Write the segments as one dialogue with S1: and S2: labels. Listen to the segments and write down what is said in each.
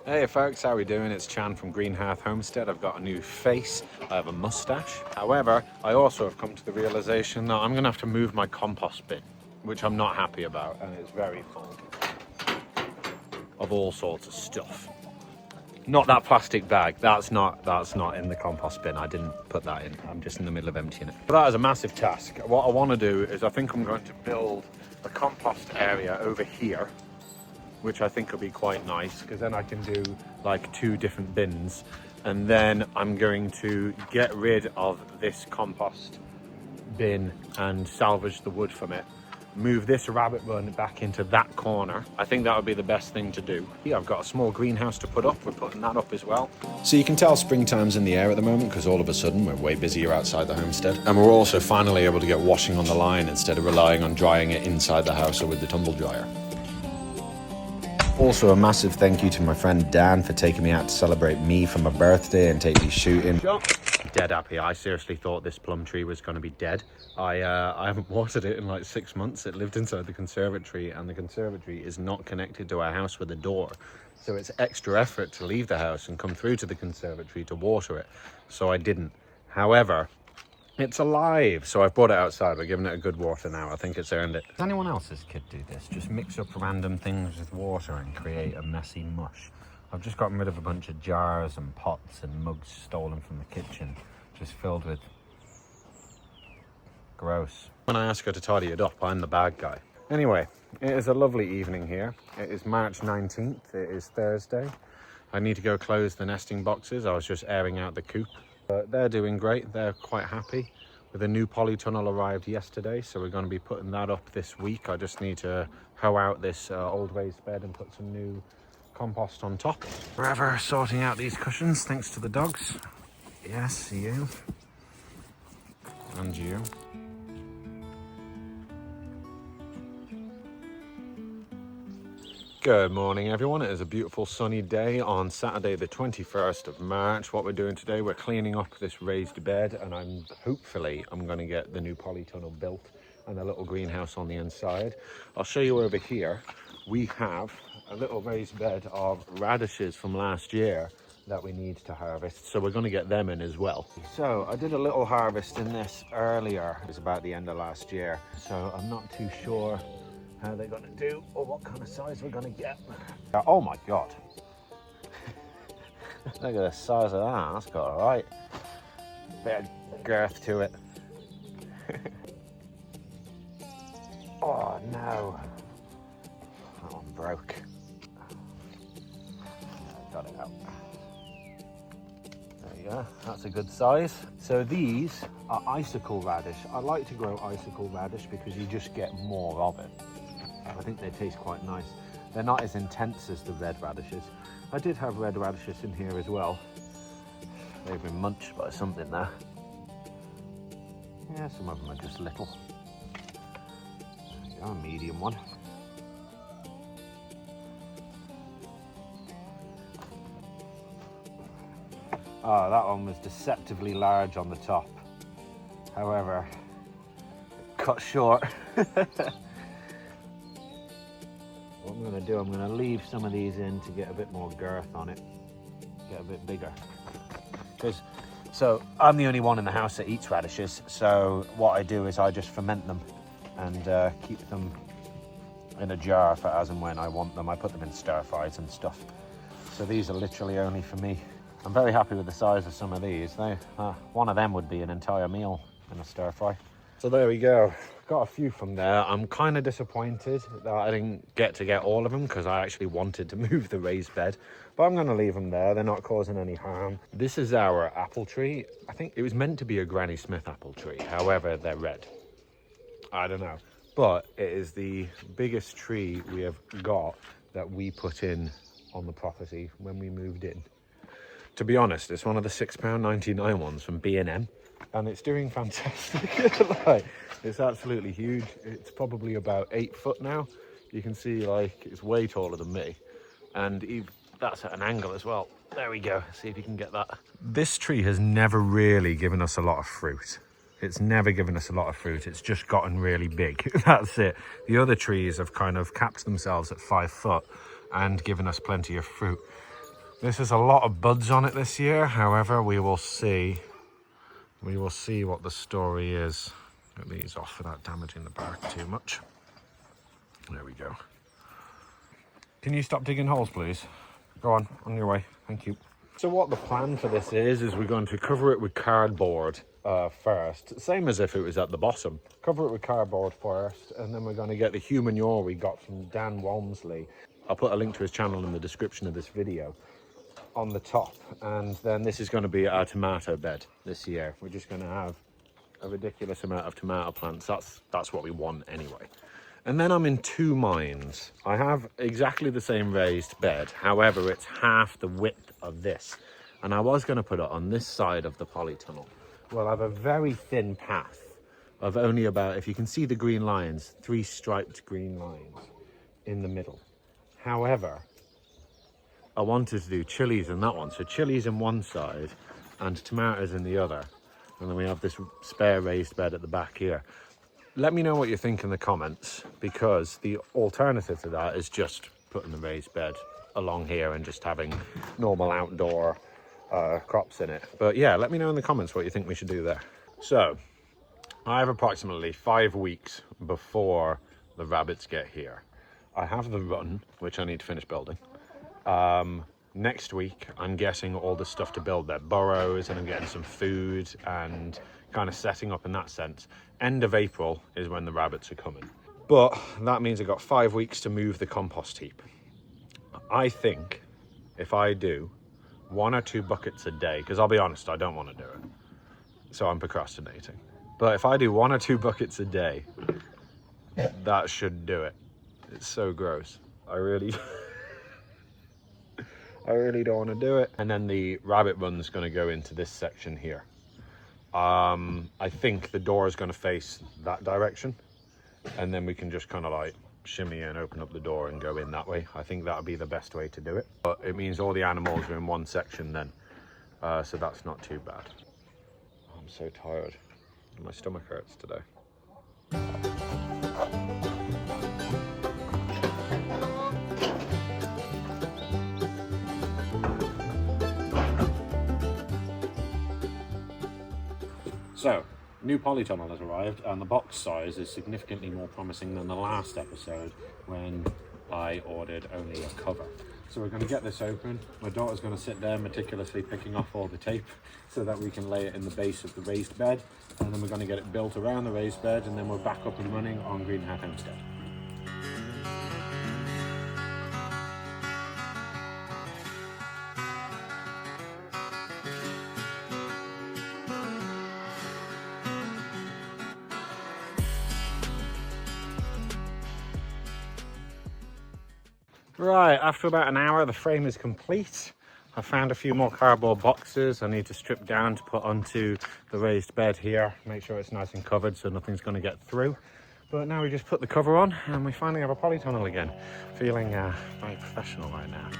S1: Hey folks, how we doing? It's Chan from Greenhearth Homestead. I've got a new face, I have a mustache. However, I also have come to the realization that I'm gonna have to move my compost bin, which I'm not happy about, and it's very full of all sorts of stuff. Not that plastic bag, that's not in the compost bin. I didn't put that in, I'm just in the middle of emptying it. But that is a massive task. What I wanna do is I think I'm going to build a compost area over here, which I think will be quite nice because then I can do like 2 different bins, and then I'm going to get rid of this compost bin and salvage the wood from it, move this rabbit run back into that corner. I think that would be the best thing to do. Yeah, I've got a small greenhouse to put up. We're putting that up as well.
S2: So you can tell springtime's in the air at the moment because all of a sudden we're way busier outside the homestead, and we're also finally able to get washing on the line instead of relying on drying it inside the house or with the tumble dryer. Also, a massive thank you to my friend Dan for taking me out to celebrate me for my birthday and take me shooting.
S1: Dead happy. I seriously thought this plum tree was going to be dead. I haven't watered it in like 6 months. It lived inside the conservatory, and the conservatory is not connected to our house with a door. So it's extra effort to leave the house and come through to the conservatory to water it. So I didn't. However, it's alive, so I've brought it outside. We're giving it a good water now. I think it's earned it. Does anyone else's kid do this? Just mix up random things with water and create a messy mush. I've just gotten rid of a bunch of jars and pots and mugs stolen from the kitchen, just filled with gross. When I ask her to tidy it up, I'm the bad guy. Anyway, it is a lovely evening here. It is March 19th. It is Thursday. I need to go close the nesting boxes. I was just airing out the coop. But they're doing great. They're quite happy. With a new polytunnel arrived yesterday, so we're going to be putting that up this week. I just need to hoe out this old raised bed and put some new compost on top. Forever sorting out these cushions, thanks to the dogs. Yes, you. And you. Good morning everyone. It is a beautiful sunny day on Saturday the 21st of March. What we're doing today, we're cleaning up this raised bed, and I'm going to get the new polytunnel built and a little greenhouse on the inside. I'll show you over here. We have a little raised bed of radishes from last year that we need to harvest, so we're going to get them in as well. So I did a little harvest in this earlier. It was about the end of last year, so I'm not too sure how they're going to do or what kind of size we're going to get. Oh my god. Look at the size of that. That's got a right bit of girth to it. Oh no. That one broke. Got it out. There you go. That's a good size. So these are icicle radish. I like to grow icicle radish because you just get more of it. I think they taste quite nice. They're not as intense as the red radishes. I did have red radishes in here as well. They've been munched by something there. Yeah, some of them are just little. There you go, a medium one. Oh, that one was deceptively large on the top. However, it cut short. What I'm going to do, I'm going to leave some of these in to get a bit more girth on it, get a bit bigger. So I'm the only one in the house that eats radishes, so what I do is I just ferment them and keep them in a jar for as and when I want them. I put them in stir fries and stuff. So these are literally only for me. I'm very happy with the size of some of these. One of them would be an entire meal in a stir fry. So there we go. Got a few from there. I'm kind of disappointed that I didn't get all of them because I actually wanted to move the raised bed, but I'm going to leave them there. They're not causing any harm. This is our apple tree. I think it was meant to be a Granny Smith apple tree. However, they're red. I don't know. But it is the biggest tree we have got that we put in on the property when we moved in. To be honest, it's one of the £6.99 ones from B&M. And it's doing fantastic. Like, it's absolutely huge. It's probably about 8 foot now. You can see like it's way taller than me, and that's at an angle as well. There we go. See if you can get that. This tree has never really given us a lot of fruit. It's never given us a lot of fruit. It's just gotten really big. That's it. The other trees have kind of capped themselves at 5 foot and given us plenty of fruit. This is a lot of buds on it this year. However, we will see what the story is. Get these off without damaging the bark too much. There we go. Can you stop digging holes, please? Go on your way. Thank you. So what the plan for this is we're going to cover it with cardboard first, same as if it was at the bottom. Cover it with cardboard first, and then we're going to get the human manure we got from Dan Walmsley. I'll put a link to his channel in the description of this video on the top, and then this is going to be our tomato bed this year. We're just going to have a ridiculous amount of tomato plants. That's what we want anyway. And then I'm in two minds. I have exactly the same raised bed, however it's half the width of this, and I was going to put it on this side of the polytunnel. Well, I have a very thin path of only about, if you can see the green lines, 3 striped green lines in the middle. However, I wanted to do chilies in that one, so chilies in one side and tomatoes in the other, and then we have this spare raised bed at the back here. Let me know what you think in the comments, because the alternative to that is just putting the raised bed along here and just having normal outdoor crops in it. But yeah, let me know in the comments what you think we should do there. So I have approximately 5 weeks before the rabbits get here. I have the run, which I need to finish building. Next week I'm getting all the stuff to build their burrows, and I'm getting some food and kind of setting up in that sense. End of April is when the rabbits are coming, but that means I've got 5 weeks to move the compost heap. I think if I do 1 or 2 buckets a day, because I'll be honest, I don't want to do it, so I'm procrastinating, but if I do 1 or 2 buckets a day, that should do it. It's so gross. I really don't want to do it. And then the rabbit run's going to go into this section here. I think the door is going to face that direction, and then we can just kind of like shimmy and open up the door and go in that way. I think that would be the best way to do it, but it means all the animals are in one section then, so that's not too bad. I'm so tired. My stomach hurts today. So, new polytunnel has arrived, and the box size is significantly more promising than the last episode when I ordered only a cover. So we're going to get this open. My daughter's going to sit there meticulously picking off all the tape so that we can lay it in the base of the raised bed, and then we're going to get it built around the raised bed, and then we're back up and running on Greenhouse Homestead. Right, after about an hour, the frame is complete. I found a few more cardboard boxes I need to strip down to put onto the raised bed here. Make sure it's nice and covered so nothing's going to get through. But now we just put the cover on and we finally have a polytunnel again. Feeling very professional right now.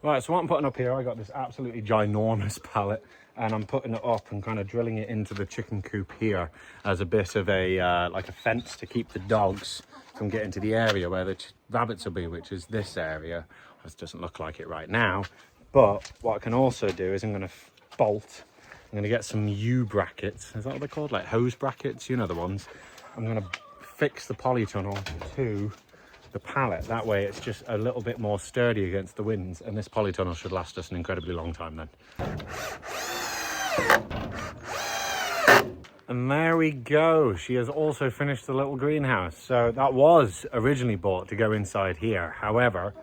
S1: Right, so what I'm putting up here, I got this absolutely ginormous pallet, and I'm putting it up and kind of drilling it into the chicken coop here as a bit of a like a fence to keep the dogs from getting to the area where the rabbits will be, which is this area. This doesn't look like it right now, but what I can also do is I'm going to bolt. I'm going to get some U-brackets. Is that what they're called? Like hose brackets, you know the ones. I'm going to fix the polytunnel to the pallet. That way it's just a little bit more sturdy against the winds, and this polytunnel should last us an incredibly long time then. And there we go. She has also finished the little greenhouse. So that was originally bought to go inside here. However,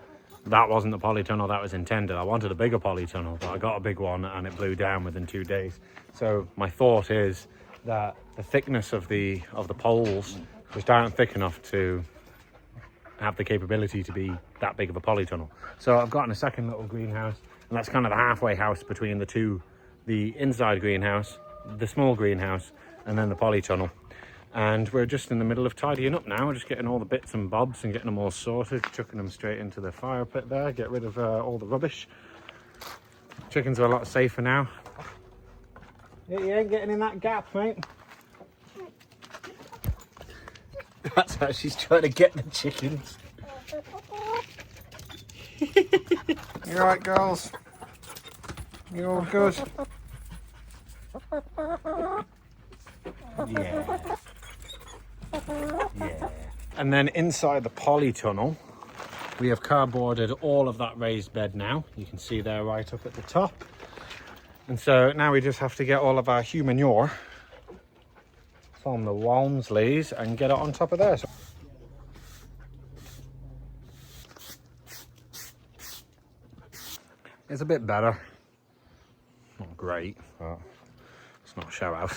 S1: that wasn't the polytunnel that was intended. I wanted a bigger polytunnel, but I got a big one and it blew down within 2 days. So my thought is that the thickness of the poles just aren't thick enough to have the capability to be that big of a polytunnel. So I've gotten a second little greenhouse, and that's kind of the halfway house between the two, the inside greenhouse, the small greenhouse, and then the polytunnel. And we're just in the middle of tidying up now. We're just getting all the bits and bobs and getting them all sorted, chucking them straight into the fire pit there, get rid of all the rubbish. Chickens are a lot safer now. Yeah, you ain't getting in that gap, mate. That's how she's trying to get the chickens. You alright, girls? You all good? Yeah. Yeah. And then inside the polytunnel, we have cardboarded all of that raised bed now. You can see there right up at the top. And so now we just have to get all of our human manure from the Walmsleys and get it on top of there. It's a bit better. Not great, but it's not a show out.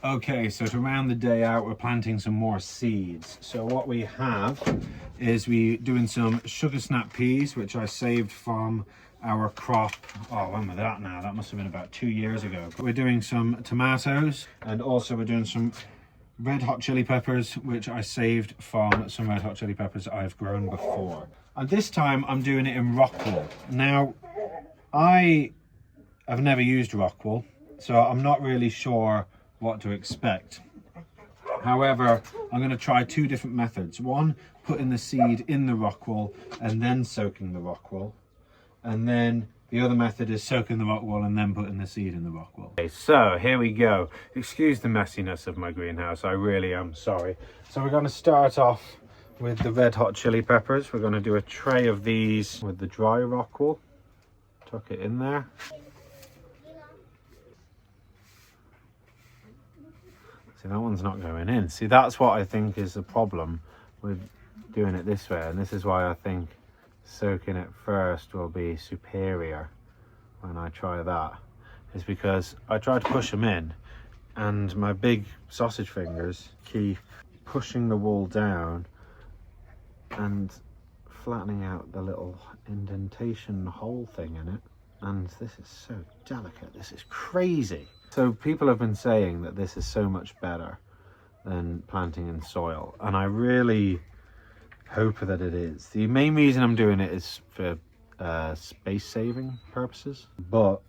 S1: Okay, so to round the day out, we're planting some more seeds. So what we have is we doing some sugar snap peas, which I saved from our crop. Oh, when was that now? That must have been about 2 years ago. We're doing some tomatoes, and also we're doing some red hot chili peppers, which I saved from some red hot chili peppers I've grown before. And this time I'm doing it in rock wool. Now, I have never used rock wool, so I'm not really sure what to expect. However, I'm going to try two different methods. One, putting the seed in the rock wool and then soaking the rock wool. And then the other method is soaking the rock wool and then putting the seed in the rock wool. Okay, so here we go. Excuse the messiness of my greenhouse, I really am sorry. So we're going to start off with the red hot chili peppers. We're going to do a tray of these with the dry rock wool. Tuck it in there. See, that one's not going in. See, that's what I think is the problem with doing it this way. And this is why I think soaking it first will be superior when I try that. Is because I try to push them in and my big sausage fingers keep pushing the wool down and flattening out the little indentation hole thing in it. And this is so delicate. This is crazy. So people have been saying that this is so much better than planting in soil, and I really hope that it is. The main reason I'm doing it is for space saving purposes, but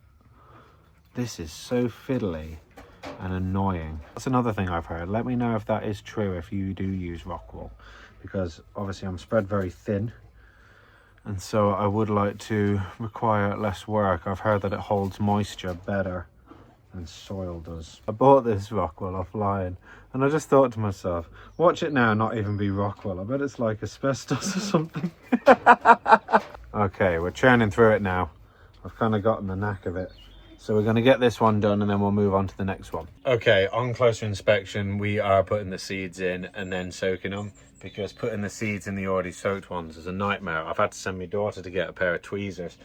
S1: this is so fiddly and annoying. That's another thing I've heard. Let me know if that is true if you do use rock wool, because obviously I'm spread very thin, and so I would like to require less work. I've heard that it holds moisture better than soil does. I bought this rock wool offline and I just thought to myself, watch it now not even be rock wool. I bet it's like asbestos or something. Okay, we're churning through it now. I've kind of gotten the knack of it. So we're going to get this one done and then we'll move on to the next one. Okay, on closer inspection, we are putting the seeds in and then soaking them, because putting the seeds in the already soaked ones is a nightmare. I've had to send my daughter to get a pair of tweezers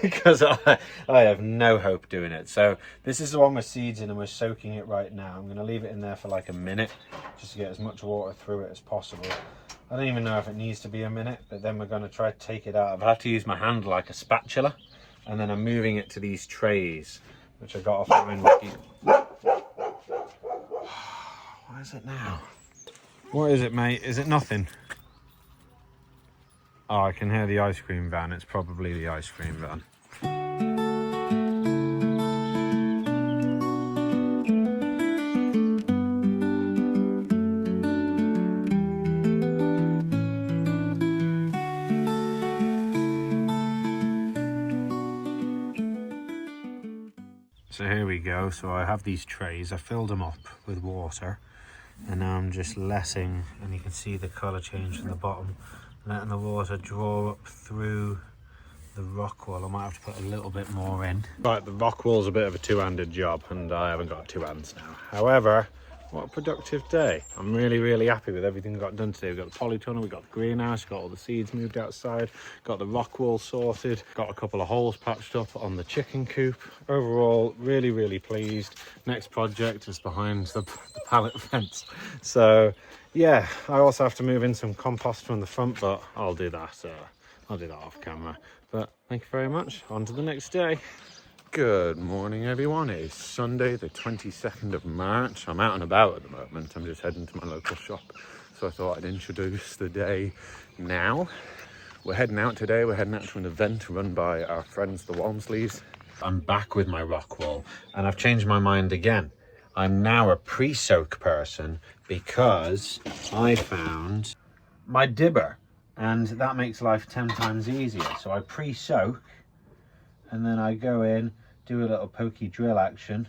S1: because I have no hope doing it. So this is the one with seeds in and we're soaking it right now. I'm going to leave it in there for like a minute just to get as much water through it as possible. I don't even know if it needs to be a minute, but then we're going to try to take it out. I've had to use my hand like a spatula, and then I'm moving it to these trays, which I got off my own. What is it now? What is it, mate? Is it nothing? Oh, I can hear the ice cream van. It's probably the ice cream van. So here we go. So I have these trays. I filled them up with water, and now I'm just letting, and you can see the colour change from the bottom, letting the water draw up through the rock wall. I might have to put a little bit more in.
S2: Right, the rock wall's a bit of a two-handed job, and I haven't got two hands now. However, what a productive day. I'm really, really happy with everything we got done today. We've got the polytunnel, we've got the greenhouse, got all the seeds moved outside, got the rock wall sorted, got a couple of holes patched up on the chicken coop. Overall, really, really pleased. Next project is behind the pallet fence. So, yeah, I also have to move in some compost from the front, but I'll do that. I'll do that off camera. But thank you very much. On to the next day. Good morning, everyone. It's Sunday, the 22nd of March. I'm out and about at the moment. I'm just heading to my local shop. So I thought I'd introduce the day now. We're heading out today. We're heading out to an event run by our friends, the Walmsleys. I'm back with my rock wall, and I've changed my mind again. I'm now a pre-soak person because I found my dibber, and that makes life 10 times easier. So I pre-soak, and then I go in, do a little pokey drill action.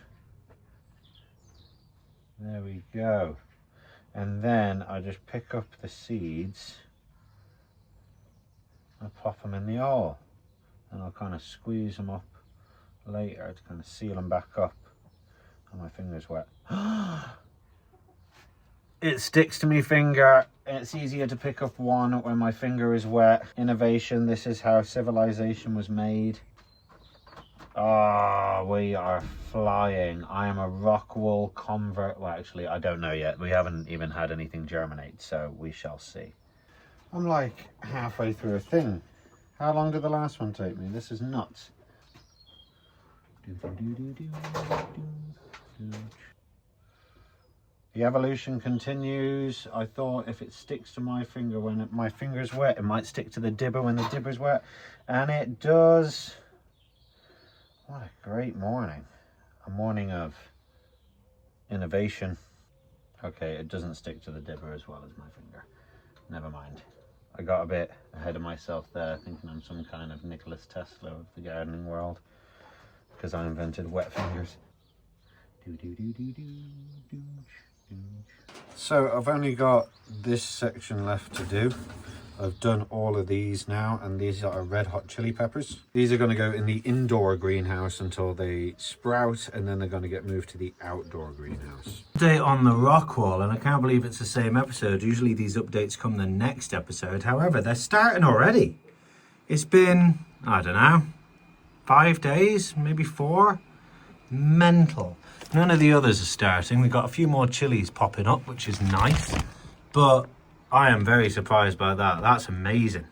S2: There we go. And then I just pick up the seeds and plop them in the hole. And I'll kind of squeeze them up later to kind of seal them back up. And my finger's wet. It sticks to my finger. It's easier to pick up one when my finger is wet. Innovation, this is how civilization was made. Oh, we are flying. I am a rock wool convert. Well, actually, I don't know yet. We haven't even had anything germinate, so we shall see. I'm like halfway through a thing. How long did the last one take me? This is nuts. The evolution continues. I thought if it sticks to my finger when my finger's wet, it might stick to the dibber when the dibber's wet. And it does. What a great morning. A morning of innovation. Okay, it doesn't stick to the dibber as well as my finger. Never mind. I got a bit ahead of myself there, thinking I'm some kind of Nicholas Tesla of the gardening world, because I invented wet fingers. So I've only got this section left to do. I've done all of these now, and these are red hot chili peppers. These are going to go in the indoor greenhouse until they sprout, and then they're going to get moved to the outdoor greenhouse. Update on the rock wall, and I can't believe it's the same episode. Usually these updates come the next episode. However, they're starting already. It's been, I don't know, 5 days, maybe 4. Mental. None of the others are starting. We've got a few more chilies popping up, which is nice, but I am very surprised by that. That's amazing.